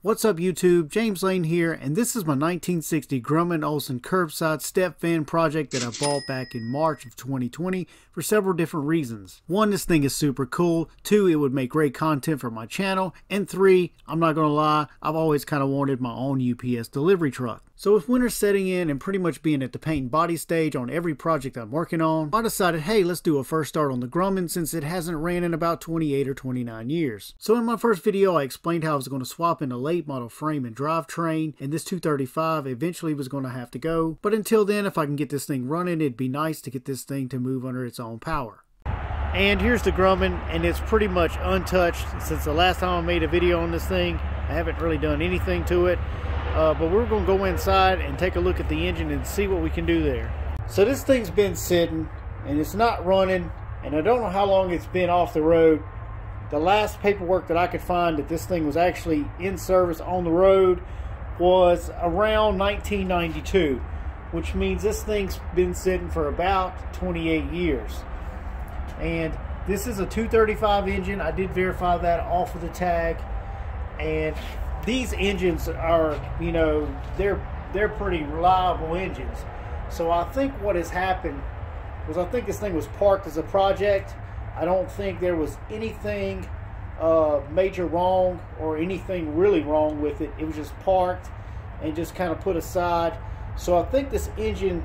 What's up YouTube, James Lane here, and this is my 1960 Grumman Olson Kurbside step fan project that I bought back in March of 2020 for several different reasons. One, this thing is super cool. Two, it would make great content for my channel. And three, I'm not gonna lie, I've always kind of wanted my own UPS delivery truck. So with winter setting in and pretty much being at the paint and body stage on every project I'm working on, I decided, hey, let's do a first start on the Grumman since it hasn't ran in about 28 or 29 years. So in my first video, I explained how I was going to swap in a late model frame and drivetrain, and this 235 eventually was going to have to go. But until then, if I can get this thing running, it'd be nice to get this thing to move under its own power. And here's the Grumman, and it's pretty much untouched. Since the last time I made a video on this thing, I haven't really done anything to it. But we're going to go inside and take a look at the engine and see what we can do there. So this thing's been sitting and it's not running, and I don't know how long it's been off the road. The last paperwork that I could find that this thing was actually in service on the road was around 1992, which means this thing's been sitting for about 28 years. And this is a 235 engine. I did verify that off of the tag, and these engines are, you know, they're pretty reliable engines. So I think what has happened was, I think this thing was parked as a project. I don't think there was anything major wrong or anything really wrong with it. It was just parked and just kind of put aside. So I think this engine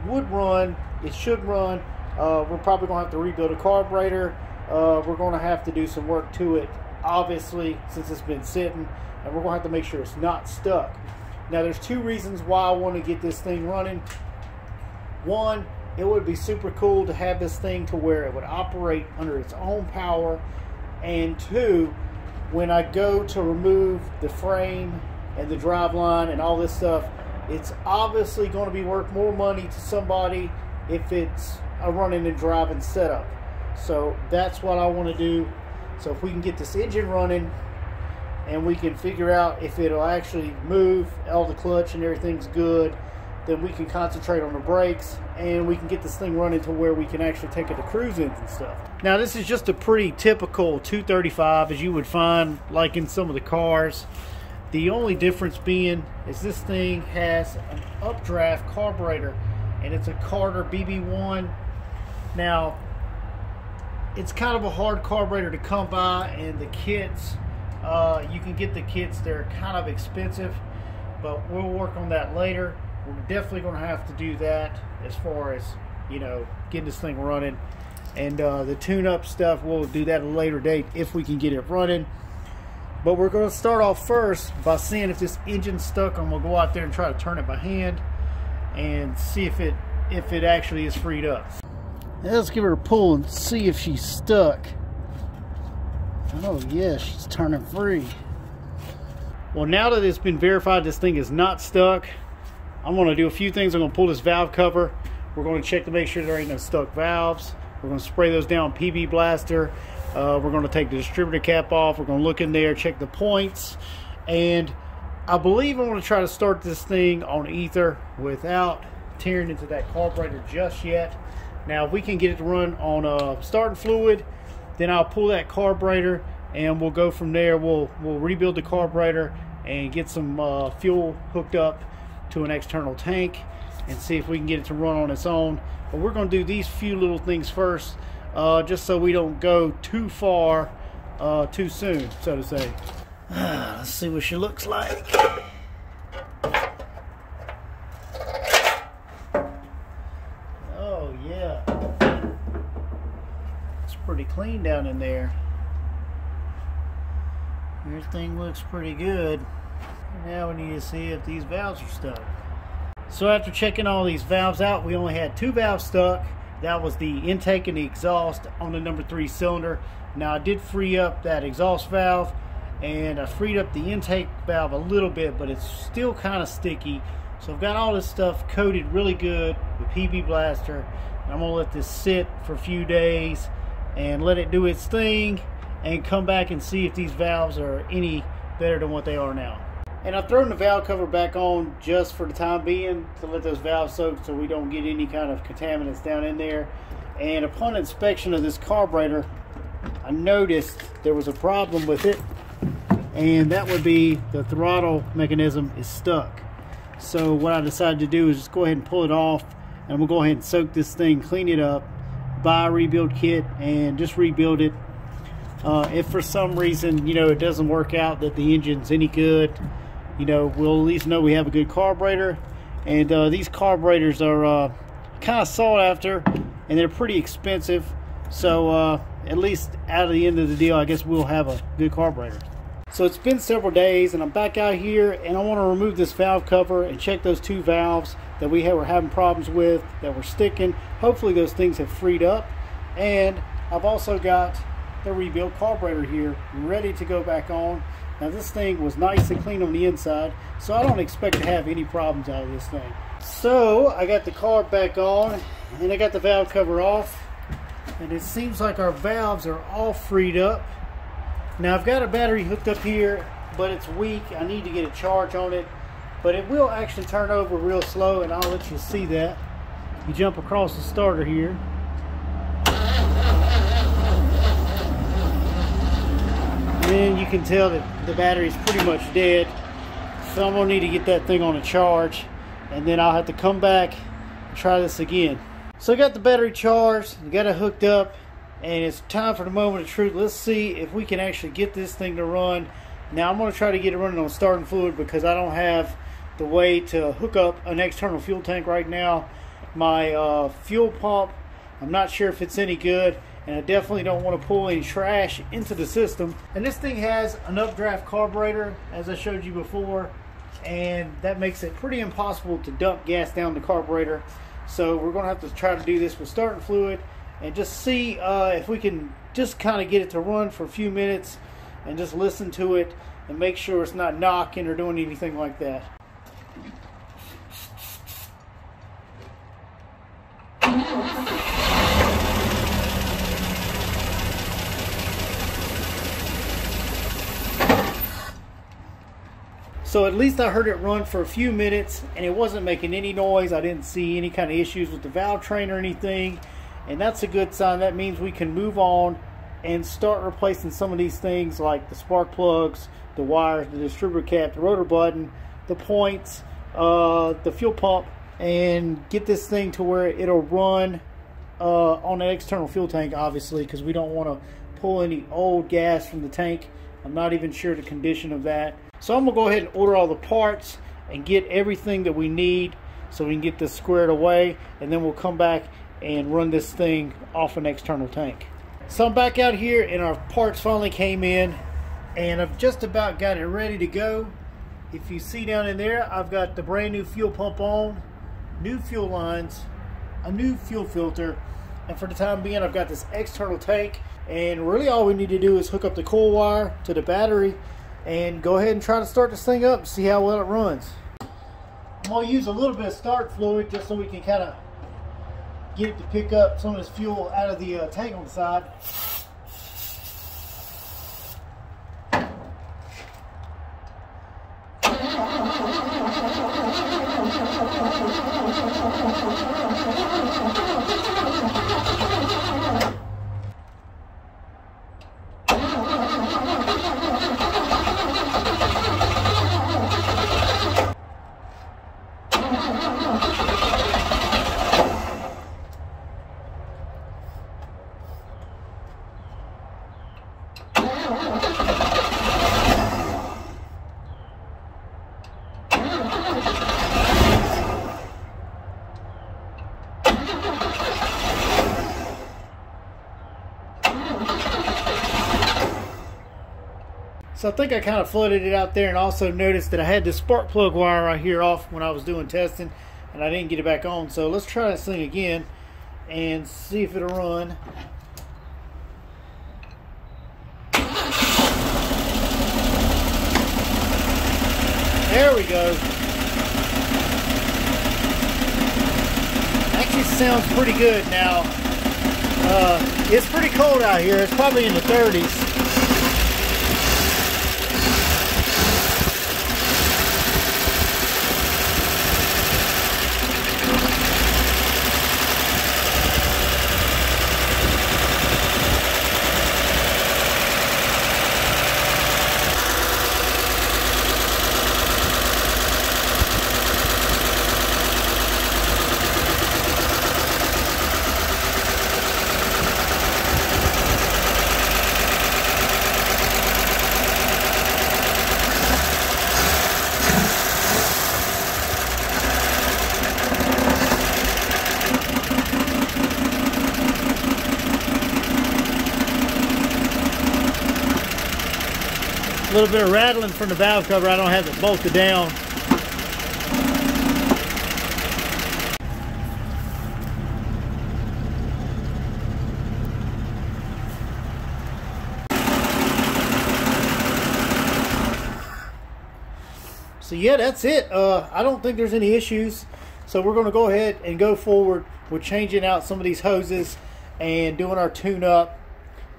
would run. It should run. We're probably going to have to rebuild a carburetor. We're going to have to do some work to it, obviously, since it's been sitting. And we're going to have to make sure it's not stuck. Now, there's two reasons why I want to get this thing running. One, it would be super cool to have this thing to where it would operate under its own power. And two, when I go to remove the frame and the driveline and all this stuff, it's obviously going to be worth more money to somebody if it's a running and driving setup. So that's what I want to do. So if we can get this engine running, and we can figure out if it'll actually move, all the clutch and everything's good, then we can concentrate on the brakes and we can get this thing running to where we can actually take it to cruising and stuff. Now, this is just a pretty typical 235 as you would find like in some of the cars. The only difference being is this thing has an updraft carburetor, and it's a Carter BB1. Now, it's kind of a hard carburetor to come by, and the kits, you can get the kits, they're kind of expensive, but we'll work on that later. We're definitely going to have to do that as far as, you know, getting this thing running. And the tune-up stuff, we'll do that at a later date if we can get it running. But we're going to start off first by seeing if this engine's stuck. I'm going to go out there and try to turn it by hand and see if it actually is freed up. Now let's give her a pull and see if she's stuck. Oh yeah, she's turning free. Well, now that it's been verified this thing is not stuck, I'm going to do a few things. I'm going to pull this valve cover. We're going to check to make sure there ain't no stuck valves. We're going to spray those down PB Blaster. We're going to take the distributor cap off. We're going to look in there, check the points. And I believe I'm going to try to start this thing on ether without tearing into that carburetor just yet. Now, if we can get it to run on starting fluid, then I'll pull that carburetor and we'll go from there. We'll rebuild the carburetor and get some fuel hooked up to an external tank and see if we can get it to run on its own. But we're going to do these few little things first, just so we don't go too far too soon, so to say. Let's see what she looks like. Oh yeah, it's pretty clean down in there. Everything looks pretty good. Now we need to see if these valves are stuck. So after checking all these valves out, we only had two valves stuck. That was the intake and the exhaust on the number 3 cylinder. Now I did free up that exhaust valve, and I freed up the intake valve a little bit, but it's still kind of sticky. So I've got all this stuff coated really good with PB Blaster. I'm gonna let this sit for a few days and let it do its thing and come back and see if these valves are any better than what they are now. And I've thrown the valve cover back on just for the time being to let those valves soak so we don't get any kind of contaminants down in there. And upon inspection of this carburetor, I noticed there was a problem with it. and that would be the throttle mechanism is stuck. So what I decided to do is just go ahead and pull it off, and I'm gonna go ahead and soak this thing, clean it up, buy a rebuild kit, and just rebuild it. If for some reason, you know, it doesn't work out, that the engine's any good, you know, we'll at least know we have a good carburetor. And these carburetors are kind of sought after, and they're pretty expensive. So at least out of the end of the deal, I guess we'll have a good carburetor. So it's been several days, and I'm back out here, and I want to remove this valve cover and check those two valves that we were having problems with, that were sticking. Hopefully those things have freed up. And I've also got the rebuilt carburetor here ready to go back on. Now this thing was nice and clean on the inside, so I don't expect to have any problems out of this thing. So I got the carb back on, and I got the valve cover off, and it seems like our valves are all freed up. Now I've got a battery hooked up here, but it's weak. I need to get a charge on it, but it will actually turn over real slow, and I'll let you see that. You jump across the starter here. And you can tell that the battery is pretty much dead. So I'm gonna need to get that thing on a charge, and then I'll have to come back and try this again. So I got the battery charged, got it hooked up, and it's time for the moment of truth. Let's see if we can actually get this thing to run. Now I'm gonna try to get it running on starting fluid, because I don't have the way to hook up an external fuel tank right now. My fuel pump, I'm not sure if it's any good, and I definitely don't want to pull any trash into the system. And this thing has an updraft carburetor, as I showed you before, and that makes it pretty impossible to dump gas down the carburetor. So we're going to have to try to do this with starting fluid, and just see if we can just kind of get it to run for a few minutes, and just listen to it and make sure it's not knocking or doing anything like that. So at least I heard it run for a few minutes, and it wasn't making any noise. I didn't see any kind of issues with the valve train or anything, and that's a good sign. That means we can move on and start replacing some of these things, like the spark plugs, the wires, the distributor cap, the rotor button, the points, the fuel pump, and get this thing to where it'll run on an external fuel tank, obviously, because we don't want to pull any old gas from the tank. I'm not even sure the condition of that. So I'm gonna go ahead and order all the parts and get everything that we need, so we can get this squared away, and then we'll come back and run this thing off an external tank. So I'm back out here, and our parts finally came in, and I've just about got it ready to go. If you see down in there, I've got the brand new fuel pump on, new fuel lines, a new fuel filter, and for the time being I've got this external tank. And really all we need to do is hook up the coil wire to the battery and go ahead and try to start this thing up and see how well it runs. I'm going to use a little bit of start fluid just so we can kind of get it to pick up some of this fuel out of the tank on the side. So I think I kind of flooded it out there, and also noticed that I had this spark plug wire right here off when I was doing testing, and I didn't get it back on. So let's try this thing again and see if it'll run. There we go. Actually sounds pretty good now. It's pretty cold out here. It's probably in the 30s. little bit of rattling from the valve cover. I don't have it bolted down. So yeah, that's it. I don't think there's any issues. So we're going to go ahead and go forward with changing out some of these hoses and doing our tune-up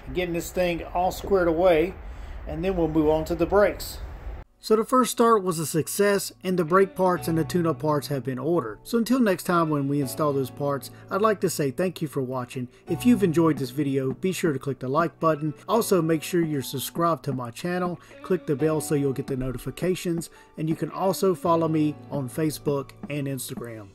and getting this thing all squared away. And then we'll move on to the brakes. So the first start was a success, and the brake parts and the tune-up parts have been ordered. So until next time when we install those parts, I'd like to say thank you for watching. If you've enjoyed this video, be sure to click the like button. Also, make sure you're subscribed to my channel. Click the bell so you'll get the notifications. And you can also follow me on Facebook and Instagram.